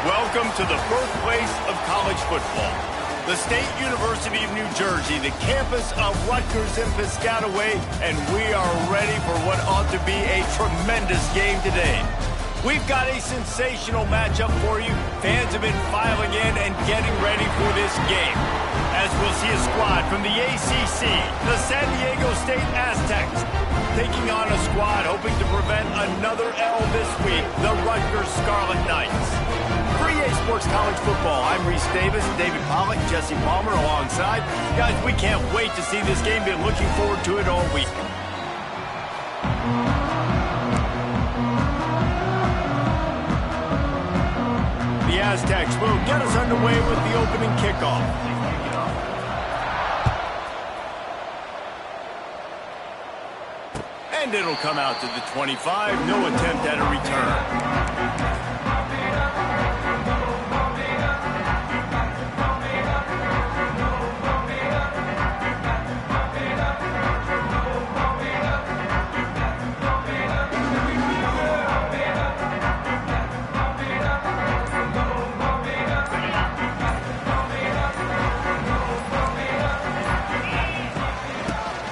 Welcome to the birthplace of college football. The State University of New Jersey, the campus of Rutgers and Piscataway, and we are ready for what ought to be a tremendous game today. We've got a sensational matchup for you. Fans have been filing in and getting ready for this game. As we'll see a squad from the ACC, the San Diego State Aztecs, taking on a squad hoping to prevent another L this week, the Rutgers Scarlet Knights. For EA Sports College Football, I'm Reese Davis, David Pollack, Jesse Palmer alongside. Guys, we can't wait to see this game. Been looking forward to it all week. The Aztecs will get us underway with the opening kickoff. And it'll come out to the 25. No attempt at a return.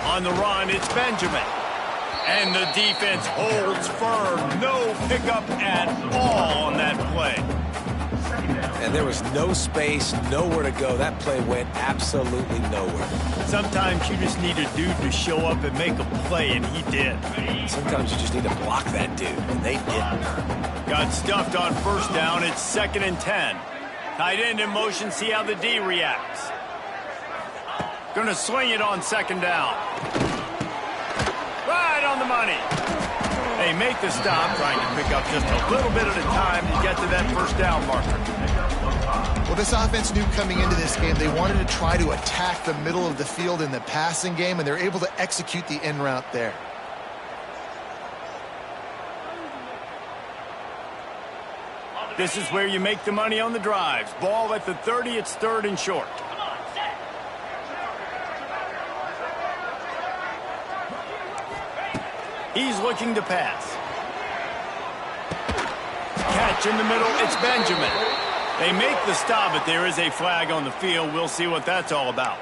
On the run, it's Benjamin. And the defense holds firm. No pickup at all on that play. And there was no space, nowhere to go. That play went absolutely nowhere. Sometimes you just need a dude to show up and make a play, and he did. Sometimes you just need to block that dude, and they didn't. Got stuffed on first down. It's 2nd and 10. Tight end in motion. See how the D reacts. Gonna swing it on 2nd down. Right on the money. They make the stop, trying to pick up just a little bit at a time to get to that first down marker. Well, this offense knew coming into this game they wanted to try to attack the middle of the field in the passing game, and they're able to execute the end route there. This is where you make the money on the drives. Ball at the 30, it's 3rd and short. He's looking to pass. Catch in the middle, it's Benjamin. They make the stop, but there is a flag on the field. We'll see what that's all about.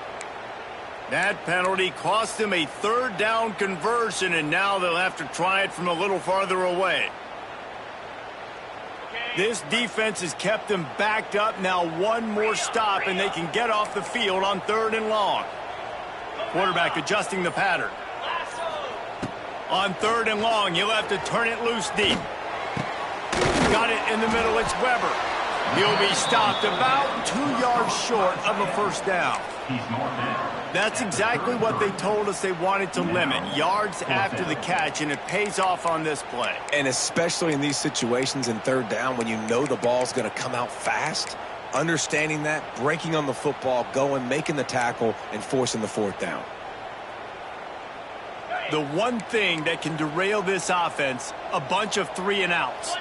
That penalty cost them a 3rd down conversion, and now they'll have to try it from a little farther away. This defense has kept them backed up. Now one more stop, and they can get off the field on 3rd and long. Quarterback adjusting the pattern. On 3rd and long, he'll have to turn it loose deep. Got it in the middle, it's Weber. He'll be stopped about 2 yards short of a first down. That's exactly what they told us they wanted to limit, yards after the catch, and it pays off on this play. And especially in these situations in 3rd down when you know the ball's going to come out fast, understanding that, breaking on the football, going, making the tackle, and forcing the 4th down. The one thing that can derail this offense, a bunch of 3 and outs.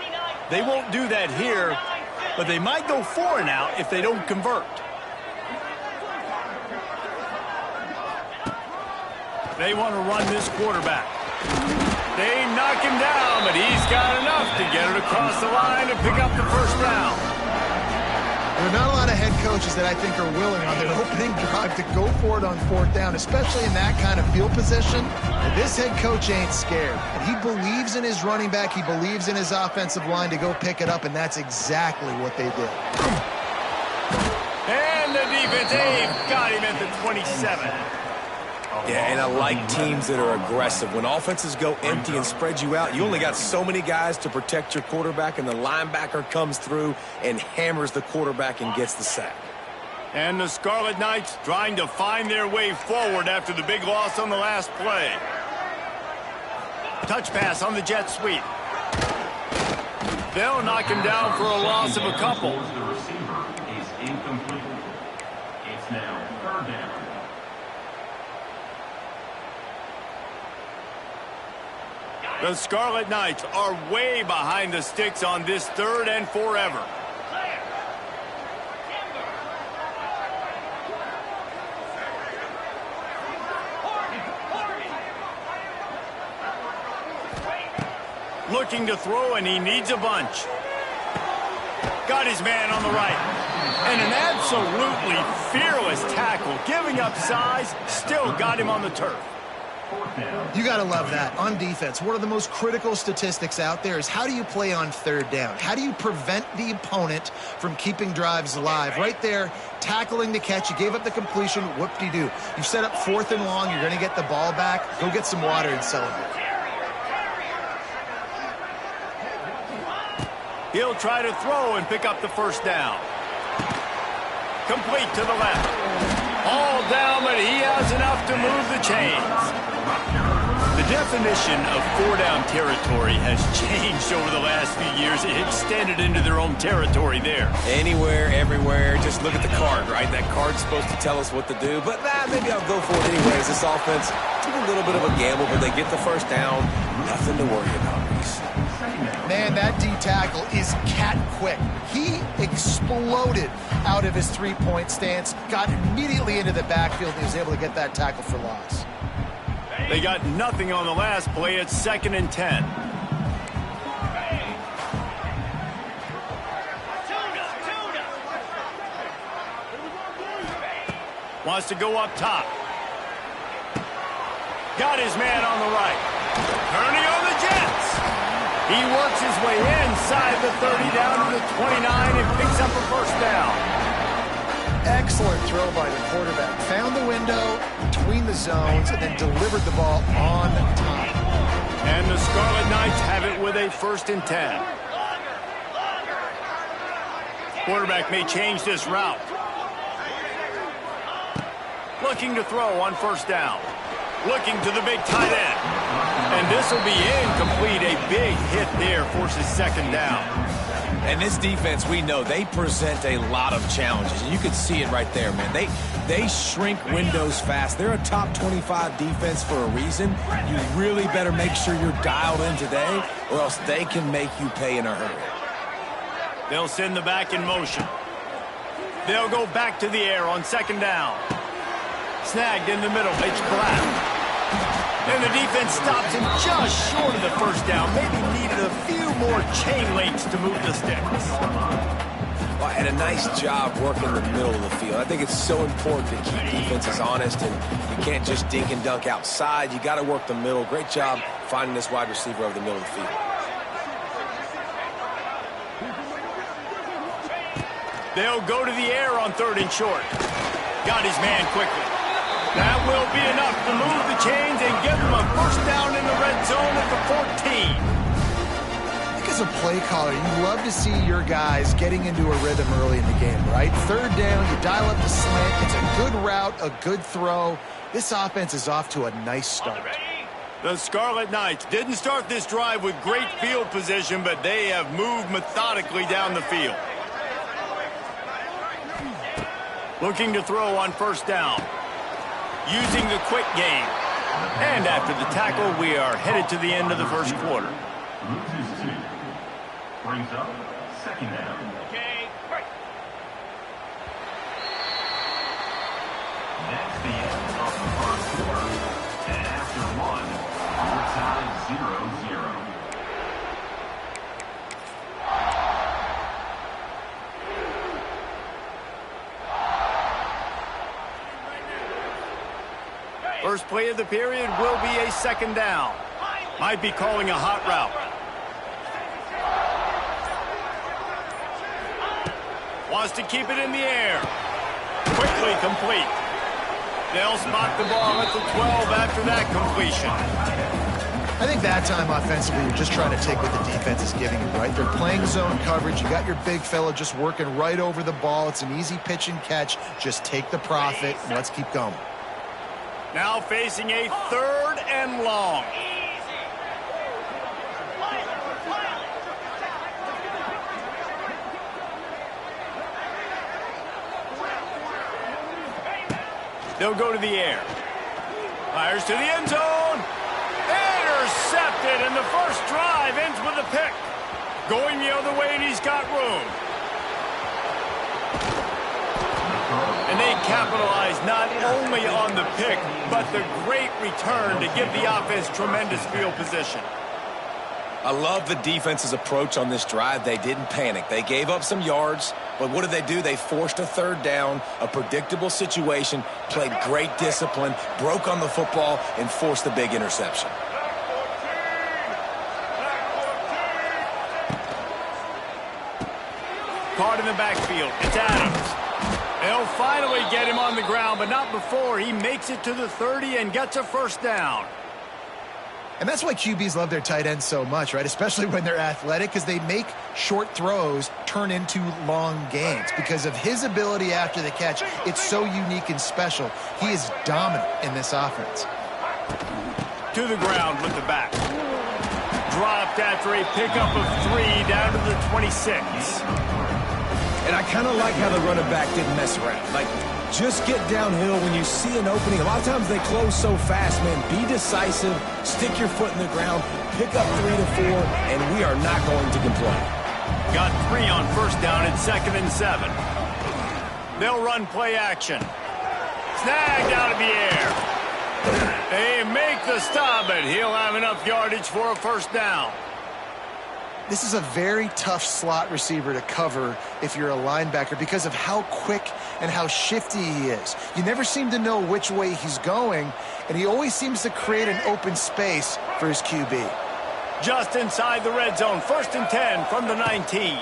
They won't do that here, but they might go 4 and out if they don't convert. They want to run this quarterback. They knock him down, but he's got enough to get it across the line and pick up the first down. There are not a lot of head coaches that I think are willing on their opening drive to go for it on 4th down, especially in that kind of field position. And this head coach ain't scared. And he believes in his running back. He believes in his offensive line to go pick it up, and that's exactly what they did. And the defense got him at the 27. Yeah, and I like teams that are aggressive. When offenses go empty and spread you out, you only got so many guys to protect your quarterback, and the linebacker comes through and hammers the quarterback and gets the sack. And the Scarlet Knights trying to find their way forward after the big loss on the last play. Touch pass on the jet sweep. They'll knock him down for a loss of a couple. The receiver is incomplete. It's now 3rd down. The Scarlet Knights are way behind the sticks on this 3rd and forever. Looking to throw, and he needs a bunch. Got his man on the right. And an absolutely fearless tackle. Giving up size, still got him on the turf. You got to love that. On defense, one of the most critical statistics out there is how do you play on third down? How do you prevent the opponent from keeping drives alive? Right there, tackling the catch. You gave up the completion. Whoop-de-doo. You set up 4th and long. You're going to get the ball back. Go get some water and celebrate. He'll try to throw and pick up the first down. Complete to the left. All down, but he has enough to move the chains. The definition of 4-down territory has changed over the last few years. It extended into their own territory there. Anywhere, everywhere, just look at the card, right? That card's supposed to tell us what to do, but maybe I'll go for it anyways. This offense took a little bit of a gamble, but they get the first down. Nothing to worry about, Reese. Man, that D tackle is cat quick. He exploded out of his three-point stance, got immediately into the backfield, and he was able to get that tackle for loss. They got nothing on the last play. It's 2nd and 10. Wants to go up top. Got his man on the right. Turning on the Jets. He works his way inside the 30 down to the 29 and picks up a first down. Excellent throw by the quarterback. Found the window between the zones and then delivered the ball on time. And the Scarlet Knights have it with a 1st and 10. Quarterback may change this route. Looking to throw on first down. Looking to the big tight end. And this will be incomplete. A big hit there forces 2nd down. And this defense, we know, they present a lot of challenges. And you can see it right there, man. They shrink windows fast. They're a top 25 defense for a reason. You really better make sure you're dialed in today, or else they can make you pay in a hurry. They'll send the back in motion. They'll go back to the air on 2nd down. Snagged in the middle. It's Black. And the defense stops him just short of the first down. Maybe needed a few more chain links to move the sticks. Well, and a nice job working the middle of the field. I think it's so important to keep defenses honest, and you can't just dink and dunk outside. You got to work the middle. Great job finding this wide receiver over the middle of the field. They'll go to the air on 3rd and short. Got his man quickly. That will be enough to move the chains and give them a first down in the red zone at the 14. I think as a play caller, you love to see your guys getting into a rhythm early in the game, right? 3rd down, you dial up the slant. It's a good route, a good throw. This offense is off to a nice start. The Scarlet Knights didn't start this drive with great field position, but they have moved methodically down the field. Looking to throw on first down. Using the quick game. And after the tackle, we are headed to the end of the first quarter. Loses 2. Brings up 2nd down. Okay, break. That's the end of the first quarter. And after 1, your tie 0-0. First play of the period will be a 2nd down. Might be calling a hot route. Wants to keep it in the air. Quickly complete. They'll spot the ball at the 12 after that completion. I think that time offensively, you're just trying to take what the defense is giving you, right? They're playing zone coverage. You got your big fella just working right over the ball. It's an easy pitch and catch. Just take the profit and let's keep going. Now facing a 3rd and long. They'll go to the air. Fires to the end zone. Intercepted, and the first drive ends with a pick. Going the other way, and he's got room. And they capitalize not only on the pick, but the great return to give the offense tremendous field position. I love the defense's approach on this drive. They didn't panic. They gave up some yards, but what did they do? They forced a third down, a predictable situation, played great discipline, broke on the football, and forced a big interception. Caught in the backfield. It's Adams. They'll finally get him on the ground, but not before he makes it to the 30 and gets a first down. And that's why QBs love their tight ends so much, right? Especially when they're athletic, because they make short throws turn into long gains. Because of his ability after the catch, it's so unique and special. He is dominant in this offense. To the ground with the back. Dropped after a pickup of 3 down to the 26. And I kind of like how the running back didn't mess around. Like, just get downhill when you see an opening. A lot of times they close so fast, man. Be decisive, stick your foot in the ground, pick up 3 to 4, and we are not going to complain. Got 3 on first down at 2nd and 7. They'll run play action. Snagged out of the air. They make the stop, and he'll have enough yardage for a first down. This is a very tough slot receiver to cover if you're a linebacker because of how quick and how shifty he is. You never seem to know which way he's going, and he always seems to create an open space for his QB. Just inside the red zone, 1st and 10 from the 19.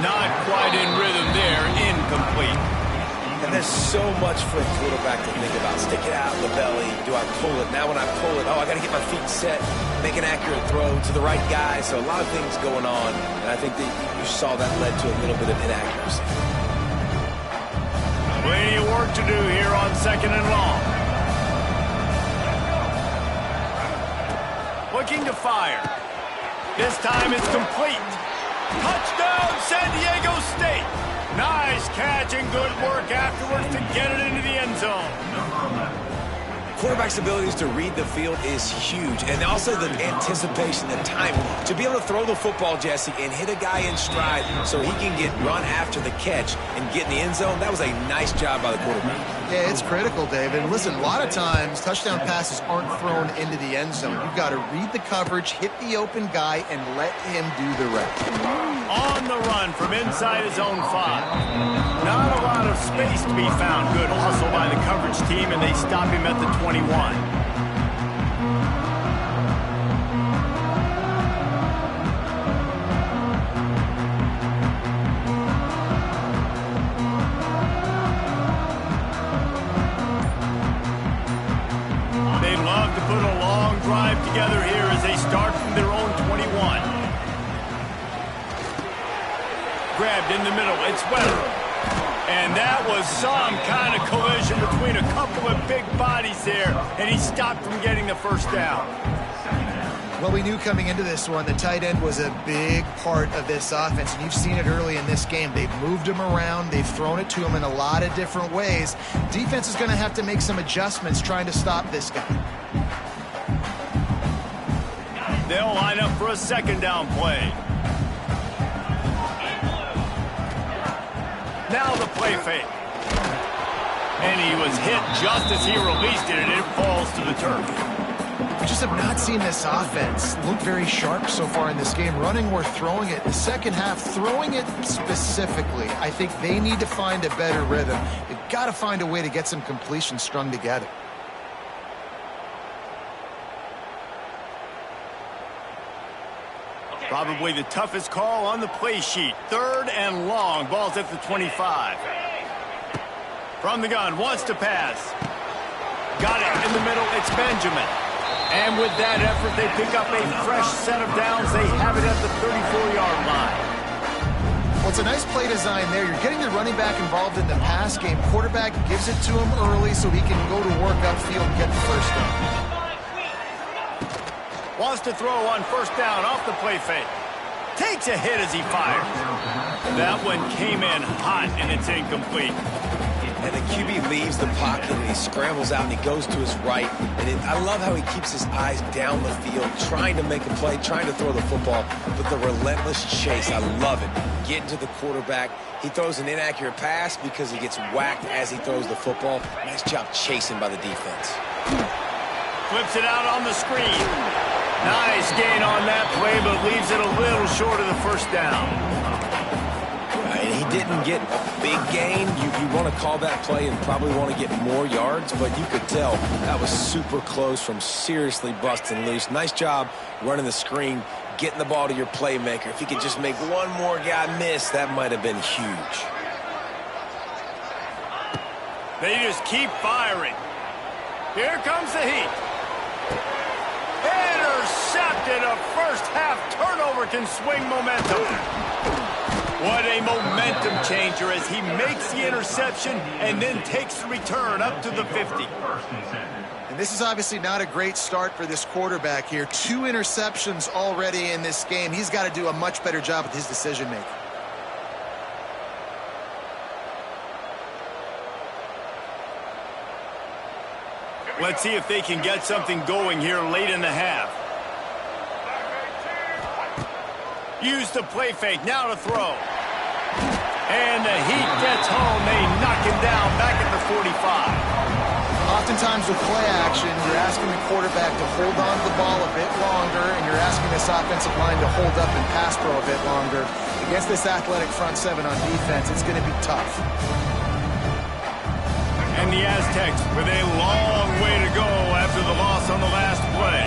Not quite in rhythm there, incomplete. And there's so much for a quarterback to think about. Stick it out in the belly. Do I pull it? Now when I pull it, I got to get my feet set, make an accurate throw to the right guy. So a lot of things going on, and I think that you saw that led to a little bit of inaccuracy. Plenty of work to do here on 2nd and long. Looking to fire. This time it's complete. Touchdown, San Diego State. Nice catch and good work afterwards to get it into the end zone. Quarterback's abilities to read the field is huge, and also the anticipation, the timing. To be able to throw the football, Jesse, and hit a guy in stride so he can get run after the catch and get in the end zone, that was a nice job by the quarterback. Yeah, it's critical, David. And listen, a lot of times touchdown passes aren't thrown into the end zone. You've got to read the coverage, hit the open guy, and let him do the rest. On the run from inside his own 5. Not a lot of space to be found. Good hustle by the coverage team, and they stop him at the 21. They love to put a long drive together here as they start from their own 21. Grabbed in the middle, it's Weber. And that was some kind of collision between a couple of big bodies there, and he stopped from getting the first down. Well, we knew coming into this one the tight end was a big part of this offense, and you've seen it early in this game. They've moved him around. They've thrown it to him in a lot of different ways. Defense is going to have to make some adjustments trying to stop this guy. They'll line up for a 2nd down play. Now the play fake. And he was hit just as he released it, and it falls to the turf. We just have not seen this offense look very sharp so far in this game, running or throwing it. In the second half, throwing it specifically, I think they need to find a better rhythm. They've got to find a way to get some completions strung together. Probably the toughest call on the play sheet. 3rd and long. Ball's at the 25. From the gun, wants to pass. Got it in the middle. It's Benjamin. And with that effort, they pick up a fresh set of downs. They have it at the 34-yard line. Well, it's a nice play design there. You're getting the running back involved in the pass game. Quarterback gives it to him early so he can go to work upfield and get the first down. Wants to throw on 1st down off the play fake. Takes a hit as he fires. That one came in hot, and it's incomplete. And the QB leaves the pocket, and he scrambles out, and he goes to his right. And I love how he keeps his eyes down the field, trying to make a play, trying to throw the football, but the relentless chase, I love it. Getting to the quarterback. He throws an inaccurate pass because he gets whacked as he throws the football. Nice job chasing by the defense. Flips it out on the screen. Nice gain on that play, but leaves it a little short of the first down. He didn't get a big gain. You want to call that play and probably want to get more yards, but you could tell that was super close from seriously busting loose. Nice job running the screen, getting the ball to your playmaker. If he could just make one more guy miss, that might have been huge. They just keep firing. Here comes the heat. Intercepted. A first-half turnover can swing momentum. What a momentum changer as he makes the interception and then takes the return up to the 50. And this is obviously not a great start for this quarterback here. 2 interceptions already in this game. He's got to do a much better job with his decision-making. Let's see if they can get something going here late in the half. Use the play fake, now to throw. And the Heat gets home. They knock him down back at the 45. Oftentimes with play action, you're asking the quarterback to hold on to the ball a bit longer, and you're asking this offensive line to hold up and pass pro a bit longer. Against this athletic front seven on defense, it's going to be tough. And the Aztecs with a long way to go after the loss on the last play.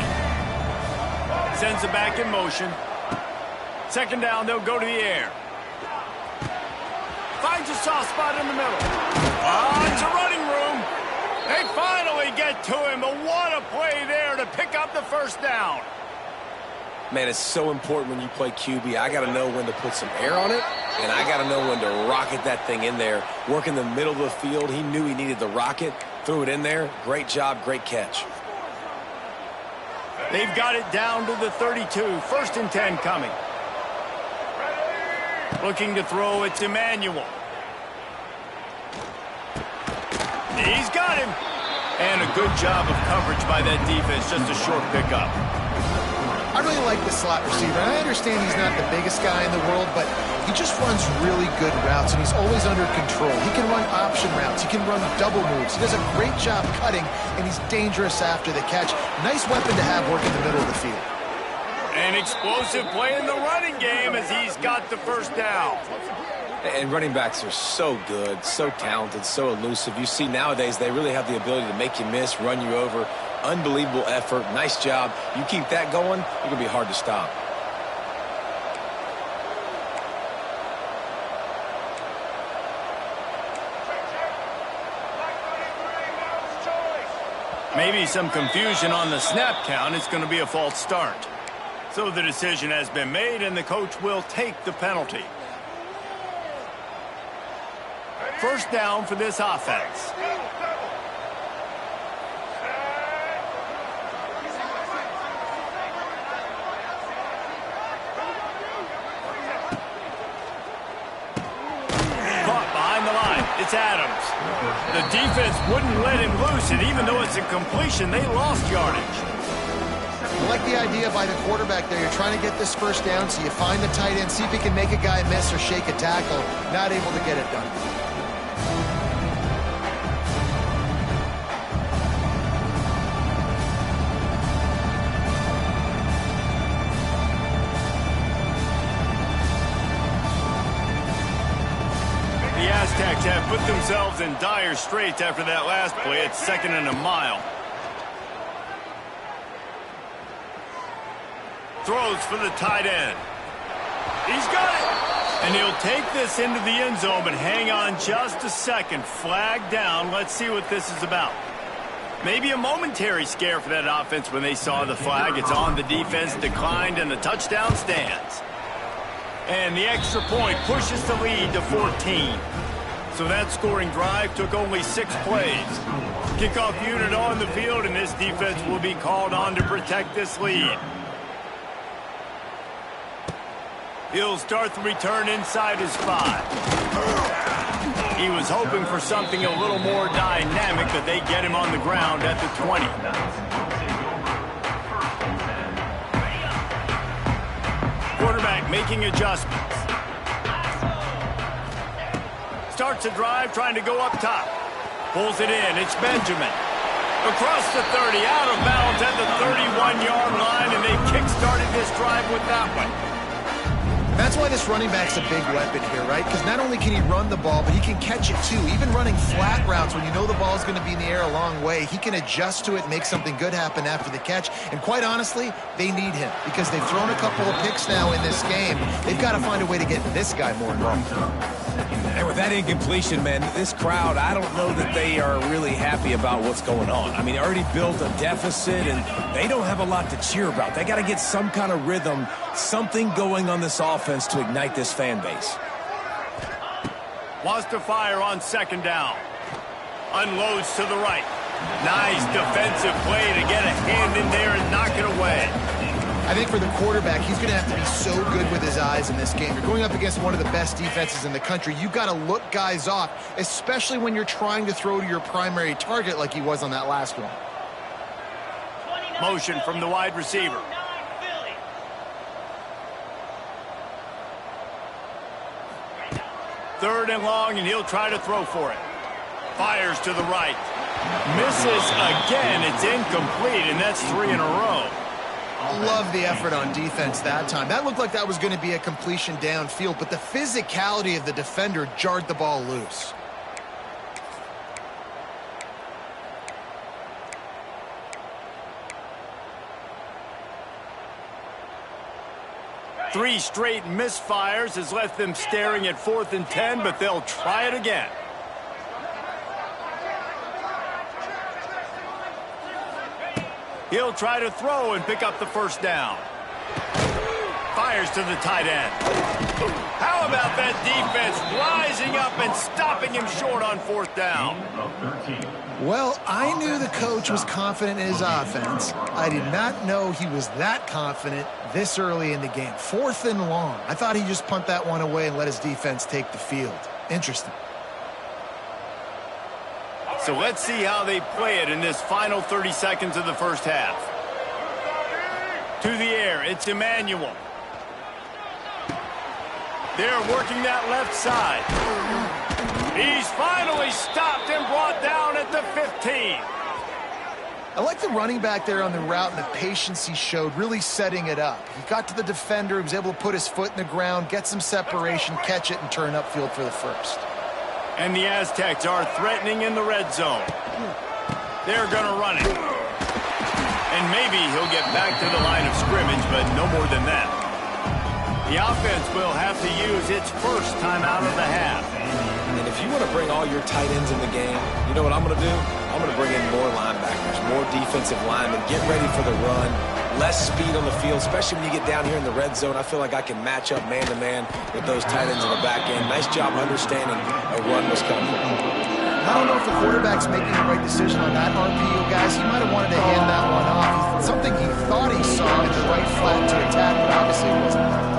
Sends it back in motion. Second down, they'll go to the air. Finds a soft spot in the middle. It's a running room. They finally get to him, but what a play there to pick up the first down. Man, it's so important when you play QB. I got to know when to put some air on it, and I got to know when to rocket that thing in there. Work in the middle of the field. He knew he needed the rocket, threw it in there. Great job, great catch. They've got it down to the 32. First and 10 coming. Looking to throw, it's Emmanuel. He's got him. And a good job of coverage by that defense. Just a short pickup. I really like the slot receiver. I understand he's not the biggest guy in the world, but he just runs really good routes, and he's always under control. He can run option routes. He can run double moves. He does a great job cutting, and he's dangerous after the catch. Nice weapon to have working the middle of the field. An explosive play in the running game as he's got the first down. And running backs are so good, so talented, so elusive. You see nowadays they really have the ability to make you miss, run you over. Unbelievable effort. Nice job. You keep that going, it's going to be hard to stop. Maybe some confusion on the snap count. It's going to be a false start. So the decision has been made, and the coach will take the penalty. First down for this offense. Caught behind the line. It's Adams. The defense wouldn't let him loose, and even though it's a completion, they lost yardage. I like the idea by the quarterback there. You're trying to get this first down, so you find the tight end, see if he can make a guy miss or shake a tackle. Not able to get it done. The Aztecs have put themselves in dire straits after that last play. It's 2nd and a mile. Throws for the tight end. He's got it. And he'll take this into the end zone, but hang on just a second. Flag down. Let's see what this is about. Maybe a momentary scare for that offense when they saw the flag. It's on, the defense declined, and the touchdown stands. And the extra point pushes the lead to 14. So that scoring drive took only 6 plays. Kickoff unit on the field, and this defense will be called on to protect this lead. He'll start the return inside his 5. He was hoping for something a little more dynamic, but they get him on the ground at the 20. Quarterback making adjustments. Starts a drive trying to go up top. Pulls it in. It's Benjamin. Across the 30, out of bounds at the 31-yard line, and they kick-started this drive with that one. That's why this running back's a big weapon here, right? Because not only can he run the ball, but he can catch it too. Even running flat routes when you know the ball's going to be in the air a long way, he can adjust to it and make something good happen after the catch. And quite honestly, they need him because they've thrown a couple of picks now in this game. They've got to find a way to get this guy more involved. And with that incompletion, man, this crowd, I don't know that they are really happy about what's going on. I mean, they already built a deficit, and they don't have a lot to cheer about. They got to get some kind of rhythm, something going on this offense to ignite this fan base. Wants to fire on second down. Unloads to the right. Nice defensive play to get a hand in there and knock it away. I think for the quarterback, he's going to have to be so good with his eyes in this game. You're going up against one of the best defenses in the country. You've got to look guys off, especially when you're trying to throw to your primary target like he was on that last one. Motion from the wide receiver. Third and long, and he'll try to throw for it. Fires to the right. Misses again. It's incomplete, and that's 3 in a row. Love the effort on defense that time. That looked like that was going to be a completion downfield, but the physicality of the defender jarred the ball loose. Three straight misfires has left them staring at 4th and 10, but they'll try it again. He'll try to throw and pick up the first down. Fires to the tight end. How about that defense rising up and stopping him short on 4th down? Well, I knew the coach was confident in his offense. I did not know he was that confident this early in the game. 4th and long. I thought he'd just punt that one away and let his defense take the field. Interesting. So let's see how they play it in this final 30 seconds of the first half. To the air, it's Emmanuel. They're working that left side. He's finally stopped and brought down at the 15. I like the running back there on the route and the patience he showed, really setting it up. He got to the defender, he was able to put his foot in the ground, get some separation, catch it, and turn upfield for the first. And the Aztecs are threatening in the red zone. They're going to run it. And maybe he'll get back to the line of scrimmage, but no more than that. The offense will have to use its first time out of the half. And if you want to bring all your tight ends in the game, you know what I'm going to do? I'm going to bring in more linebackers, more defensive linemen, get ready for the run, less speed on the field, especially when you get down here in the red zone. I feel like I can match up man-to-man with those tight ends in the back end. Nice job understanding a run was coming. I don't know if the quarterback's making the right decision on that RPO, guys. He might have wanted to hand that one off. Something he thought he saw in the right flat to attack, but obviously it wasn't.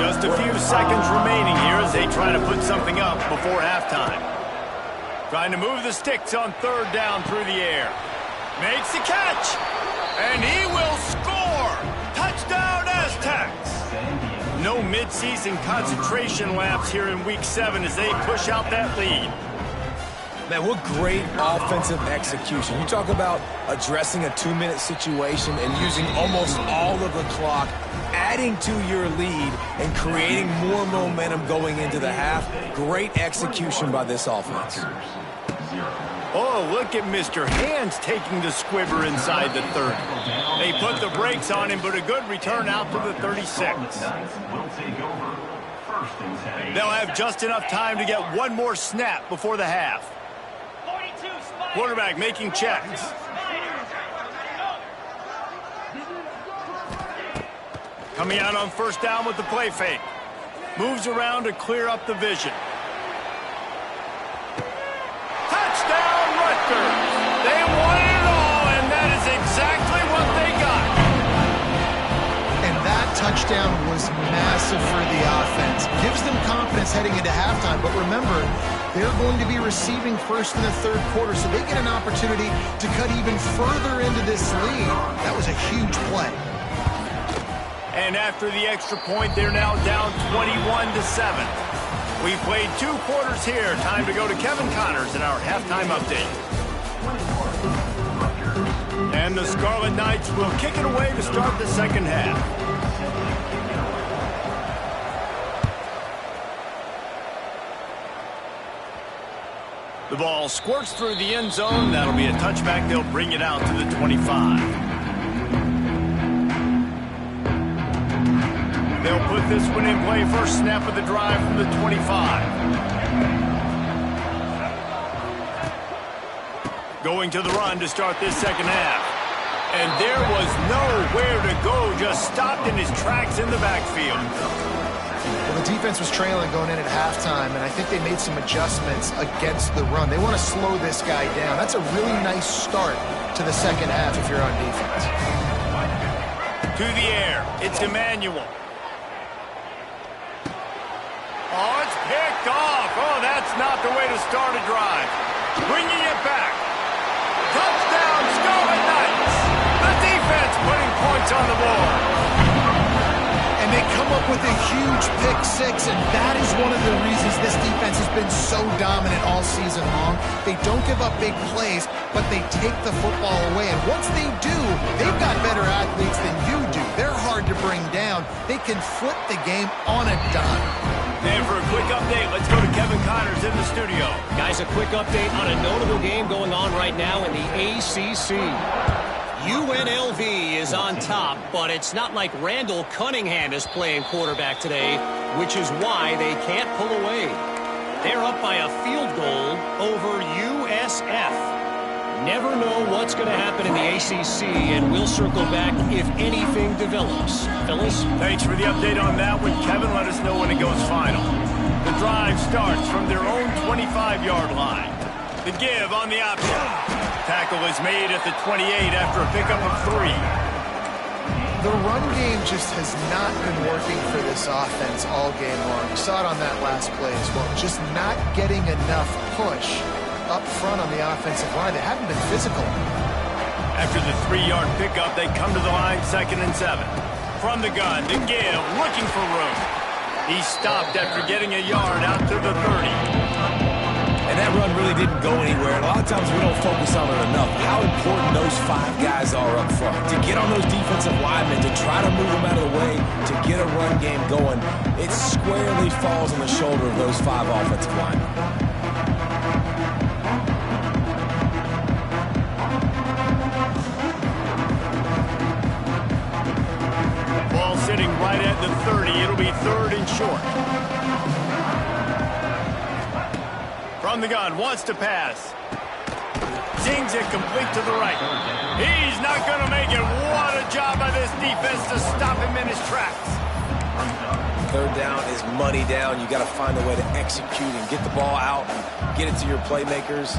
Just a few seconds remaining here as they try to put something up before halftime. Trying to move the sticks on 3rd down through the air. Makes the catch. And he will score! Touchdown, Aztecs! No midseason concentration laps here in Week 7 as they push out that lead. Man, what great offensive execution. You talk about addressing a 2-minute situation and using almost all of the clock, adding to your lead and creating more momentum going into the half. Great execution by this offense. Oh, look at Mr. Hands taking the squibber inside the 30. They put the brakes on him, but a good return out to the 36. They'll have just enough time to get one more snap before the half. Quarterback making checks. Coming out on 1st down with the play fake. Moves around to clear up the vision. Touchdown, Rutgers! They won it all, and that is exactly what they got. And that touchdown was massive for the offense. Gives them confidence heading into halftime, but remember, they're going to be receiving first in the 3rd quarter, so they get an opportunity to cut even further into this lead. That was a huge play. And after the extra point, they're now down 21-7. We've played 2 quarters here. Time to go to Kevin Connors in our halftime update. And the Scarlet Knights will kick it away to start the second half. The ball squirts through the end zone. That'll be a touchback. They'll bring it out to the 25. They'll put this one in play. First snap of the drive from the 25. Going to the run to start this second half. And there was nowhere to go. Just stopped in his tracks in the backfield. Well, the defense was trailing going in at halftime, and I think they made some adjustments against the run. They want to slow this guy down. That's a really nice start to the second half if you're on defense. To the air. It's Emmanuel. Oh, it's picked off. Oh, that's not the way to start a drive. Bringing it back. Touchdown, Scarlet Knights. The defense putting points on the board. And they come up with a huge pick six, and that is one of the reasons this defense has been so dominant all season long. They don't give up big plays, but they take the football away. And once they do, they've got better athletes than you do. They're hard to bring down. They can flip the game on a dime. And for a quick update, let's go to Kevin Connors in the studio. Guys, a quick update on a notable game going on right now in the ACC. UNLV is on top, but it's not like Randall Cunningham is playing quarterback today, which is why they can't pull away. They're up by a field goal over USF. Never know what's going to happen in the ACC, and we'll circle back if anything develops. Fellas? Thanks for the update on that one, Kevin. Let us know when it goes final. The drive starts from their own 25-yard line. The give on the option. Tackle is made at the 28 after a pickup of 3. The run game just has not been working for this offense all game long. You saw it on that last play as well. Just not getting enough push up front on the offensive line. They haven't been physical. After the 3-yard pickup, they come to the line, 2nd and 7. From the gun, the give, looking for room. He stopped after getting a yard out to the 30. And that run really didn't go anywhere. And a lot of times we don't focus on it enough. How important those 5 guys are up front. To get on those defensive linemen, to try to move them out of the way, to get a run game going, it squarely falls on the shoulder of those 5 offensive linemen. Ball sitting right at the 30. It'll be 3rd and short. From the gun, wants to pass. Zings it complete to the right. He's not going to make it. What a job by this defense to stop him in his tracks. 3rd down is money down. You got to find a way to execute and get the ball out and get it to your playmakers.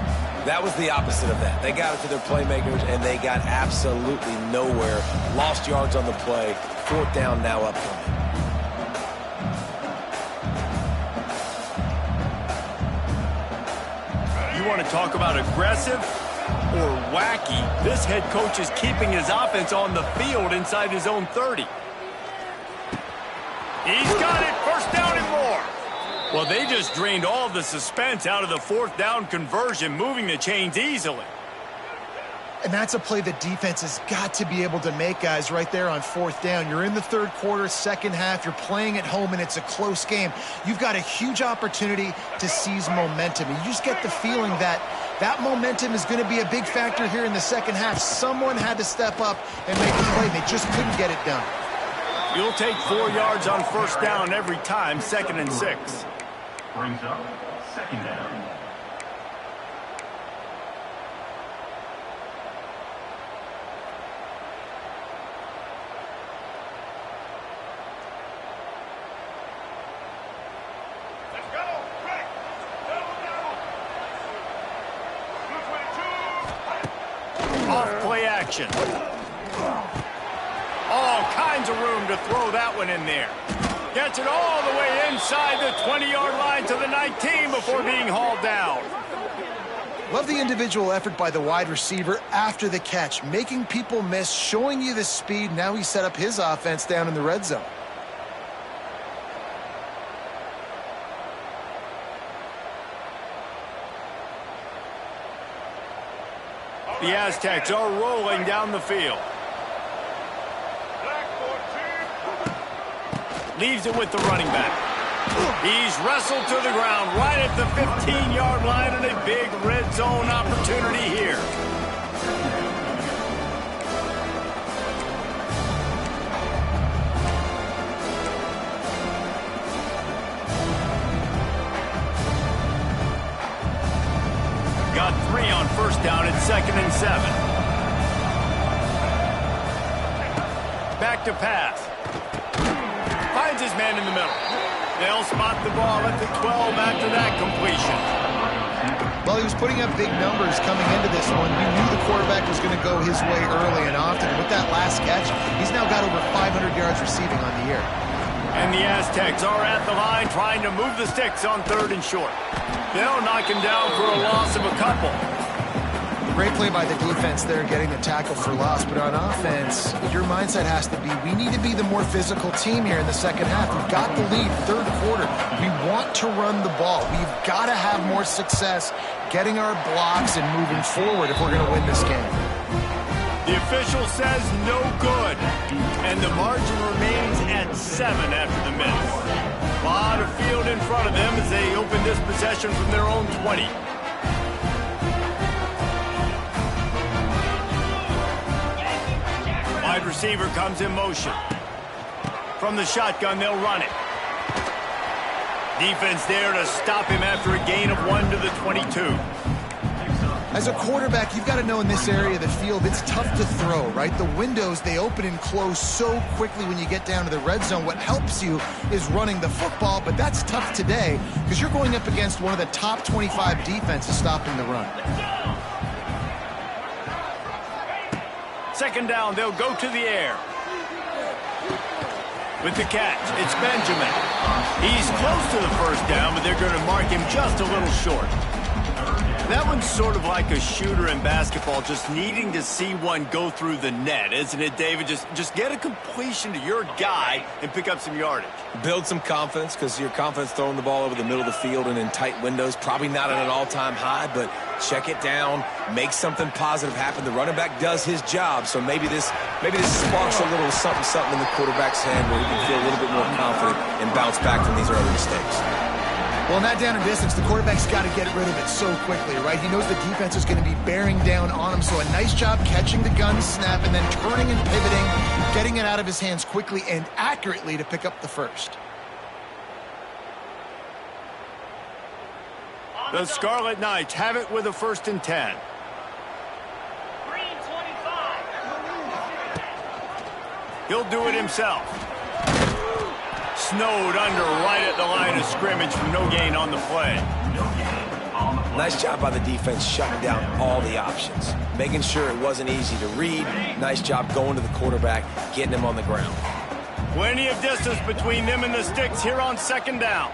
That was the opposite of that. They got it to their playmakers, and they got absolutely nowhere. Lost yards on the play. 4th down now upcoming. You want to talk about aggressive or wacky? This head coach is keeping his offense on the field inside his own 30. He's got it. 1st down and more. Well, they just drained all the suspense out of the 4th down conversion, moving the chains easily. And that's a play the defense has got to be able to make, guys, right there on 4th down. You're in the 3rd quarter, second half. You're playing at home, and it's a close game. You've got a huge opportunity to seize momentum. And you just get the feeling that that momentum is going to be a big factor here in the second half. Someone had to step up and make a play. They just couldn't get it done. You'll take 4 yards on 1st down every time, 2nd and 6. Brings up 2nd down. Off-play action. All kinds of room to throw that one in there. Gets it all the way inside the 20-yard line to the 19 before being hauled down. Love the individual effort by the wide receiver after the catch, making people miss, showing you the speed. Now he set up his offense down in the red zone. The Aztecs are rolling down the field. Leaves it with the running back. He's wrestled to the ground right at the 15-yard line, and a big red zone opportunity here. Got 3 on first down at 2nd and 7. Back to pass. Finds his man in the middle. They'll spot the ball at the 12 after that completion. Well, he was putting up big numbers coming into this one. You knew the quarterback was going to go his way early and often. And with that last catch, he's now got over 500 yards receiving on the year. And the Aztecs are at the line trying to move the sticks on 3rd and short. They'll knock him down for a loss of a couple. Great play by the defense there, getting the tackle for loss. But on offense, your mindset has to be, we need to be the more physical team here in the second half. We've got the lead, 3rd quarter. We want to run the ball. We've got to have more success getting our blocks and moving forward if we're going to win this game. The official says no good. And the margin remains at 7 after the miss. A lot of field in front of them as they open this possession from their own 20. Wide receiver comes in motion. From the shotgun, they'll run it. Defense there to stop him after a gain of 1 to the 22. As a quarterback, you've got to know in this area of the field, it's tough to throw, right? The windows, they open and close so quickly when you get down to the red zone. What helps you is running the football, but that's tough today because you're going up against one of the top 25 defenses stopping the run. 2nd down, they'll go to the air. With the catch, it's Benjamin. He's close to the 1st down, but they're going to mark him just a little short. That one's sort of like a shooter in basketball, just needing to see one go through the net, isn't it, David? Just get a completion to your guy and pick up some yardage. Build some confidence, because your confidence throwing the ball over the middle of the field and in tight windows, probably not at an all-time high, but check it down, make something positive happen. The running back does his job, so maybe this sparks a little something in the quarterback's hand where he can feel a little bit more confident and bounce back from these early mistakes. Well, in that down and distance, the quarterback's got to get rid of it so quickly, right? He knows the defense is going to be bearing down on him, so a nice job catching the gun snap and then turning and pivoting, getting it out of his hands quickly and accurately to pick up the 1st. The Scarlet Knights have it with a 1st and 10. He'll do it himself. Snowed under right at the line of scrimmage from no gain on the play. Nice job by the defense shutting down all the options, making sure it wasn't easy to read. Nice job going to the quarterback, getting him on the ground. Plenty of distance between them and the sticks here on 2nd down.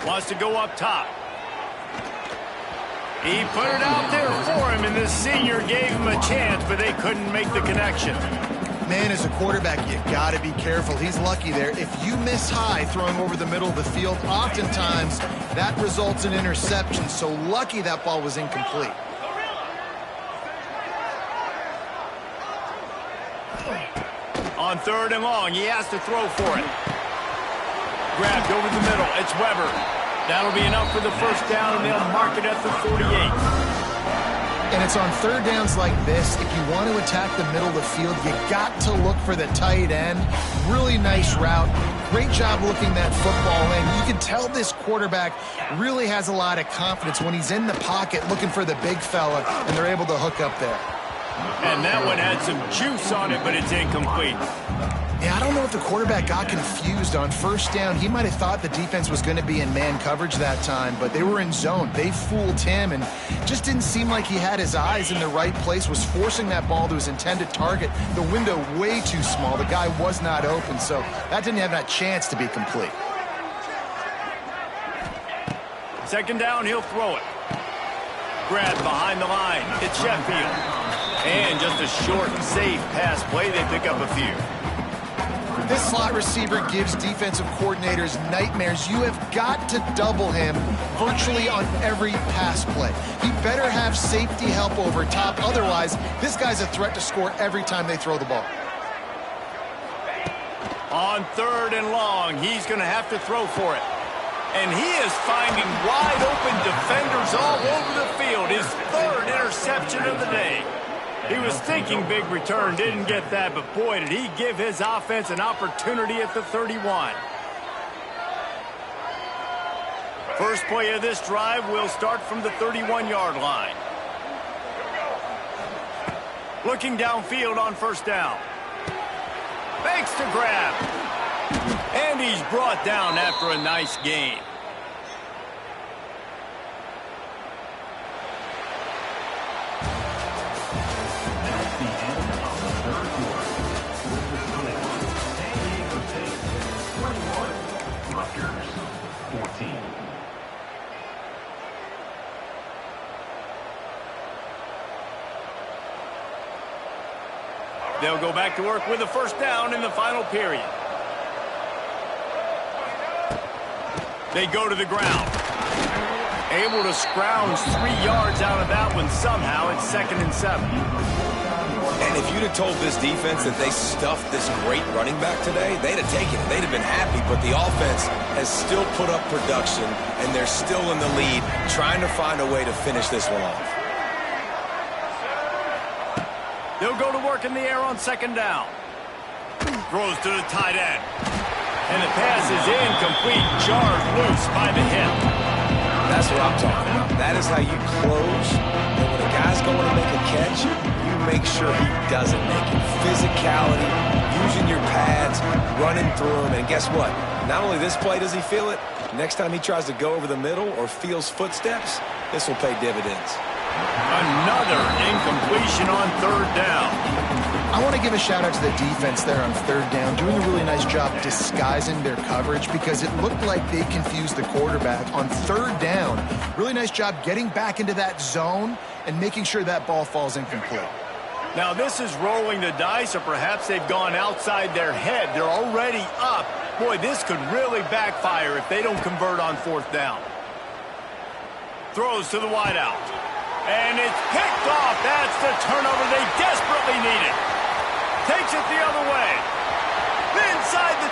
Wants to go up top. He put it out there for him, and the senior gave him a chance, but they couldn't make the connection. Man, as a quarterback, you got to be careful. He's lucky there. If you miss high throwing over the middle of the field, oftentimes that results in interception. So lucky that ball was incomplete. On 3rd and long, he has to throw for it. Grabbed over the middle. It's Weber. That'll be enough for the 1st down, and they'll mark it at the 48. And it's on 3rd downs like this, if you want to attack the middle of the field, you got to look for the tight end. Really nice route. Great job looking that football in. You can tell this quarterback really has a lot of confidence when he's in the pocket looking for the big fella, and they're able to hook up there. And that one had some juice on it, but it's incomplete. Yeah, I don't know if the quarterback got confused on 1st down. He might have thought the defense was going to be in man coverage that time, but they were in zone. They fooled him, and just didn't seem like he had his eyes in the right place, was forcing that ball to his intended target. The window way too small. The guy was not open, so that didn't have that chance to be complete. 2nd down, he'll throw it. Grabbed behind the line. It's Sheffield. And just a short, safe pass play. They pick up a few. This slot receiver gives defensive coordinators nightmares. You have got to double him virtually on every pass play. He better have safety help over top. Otherwise, this guy's a threat to score every time they throw the ball. On 3rd and long, he's going to have to throw for it. And he is finding wide open defenders all over the field. His 3rd interception of the day. He was thinking big return, didn't get that, but boy, did he give his offense an opportunity at the 31. First play of this drive will start from the 31-yard line. Looking downfield on 1st down. Fakes to grab. And he's brought down after a nice gain. That's the end of the 3rd quarter. With the score, San Diego State 21, Rutgers 14. They'll go back to work with a 1st down in the final period. They go to the ground. Able to scrounge 3 yards out of that one somehow. It's 2nd and 7. And if you'd have told this defense that they stuffed this great running back today, they'd have taken it. They'd have been happy, but the offense has still put up production, and they're still in the lead, trying to find a way to finish this one off. They'll go to work in the air on 2nd down. Throws to the tight end. And the pass is incomplete, jarred loose by the hip. That's what I'm talking about. That is how you close. And when a guy's going to make a catch, you make sure he doesn't make it. Physicality, using your pads, running through them. And guess what? Not only this play does he feel it, next time he tries to go over the middle or feels footsteps, this will pay dividends. Another incompletion on 3rd down. I want to give a shout out to the defense there on 3rd down, doing a really nice job disguising their coverage because it looked like they confused the quarterback on 3rd down. Really nice job getting back into that zone and making sure that ball falls incomplete. Now this is rolling the dice, or perhaps they've gone outside their head. They're already up. Boy, this could really backfire if they don't convert on 4th down. Throws to the wideout. And it's picked off. That's the turnover they desperately needed. Takes it the other way. Inside the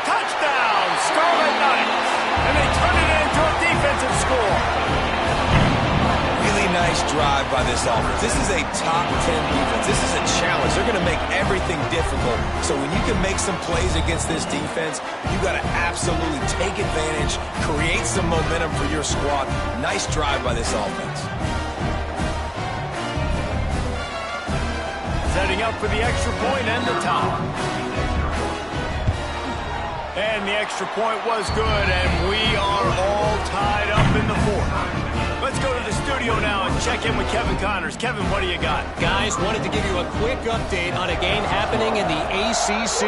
touchdown. Scarlet Knights. And they turn it into a defensive score. Really nice drive by this offense. This is a top 10 defense. This is a challenge. They're going to make everything difficult. So when you can make some plays against this defense, you got to absolutely take advantage, create some momentum for your squad. Nice drive by this offense. Setting up for the extra point and the top. And the extra point was good, and we are all tied up in the 4th. Let's go to the studio now and check in with Kevin Connors. Kevin, what do you got? Guys, wanted to give you a quick update on a game happening in the ACC.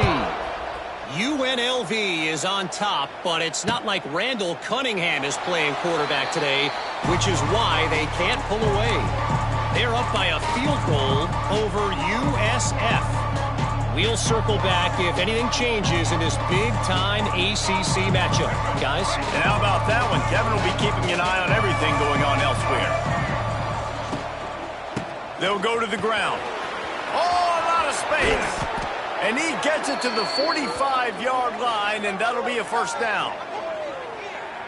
UNLV is on top, but it's not like Randall Cunningham is playing quarterback today, which is why they can't pull away. They're up by a field goal over USF. We'll circle back if anything changes in this big-time ACC matchup. Guys? And how about that one? Kevin will be keeping an eye on everything going on elsewhere. They'll go to the ground. Oh, a lot of space. And he gets it to the 45-yard line, and that'll be a 1st down.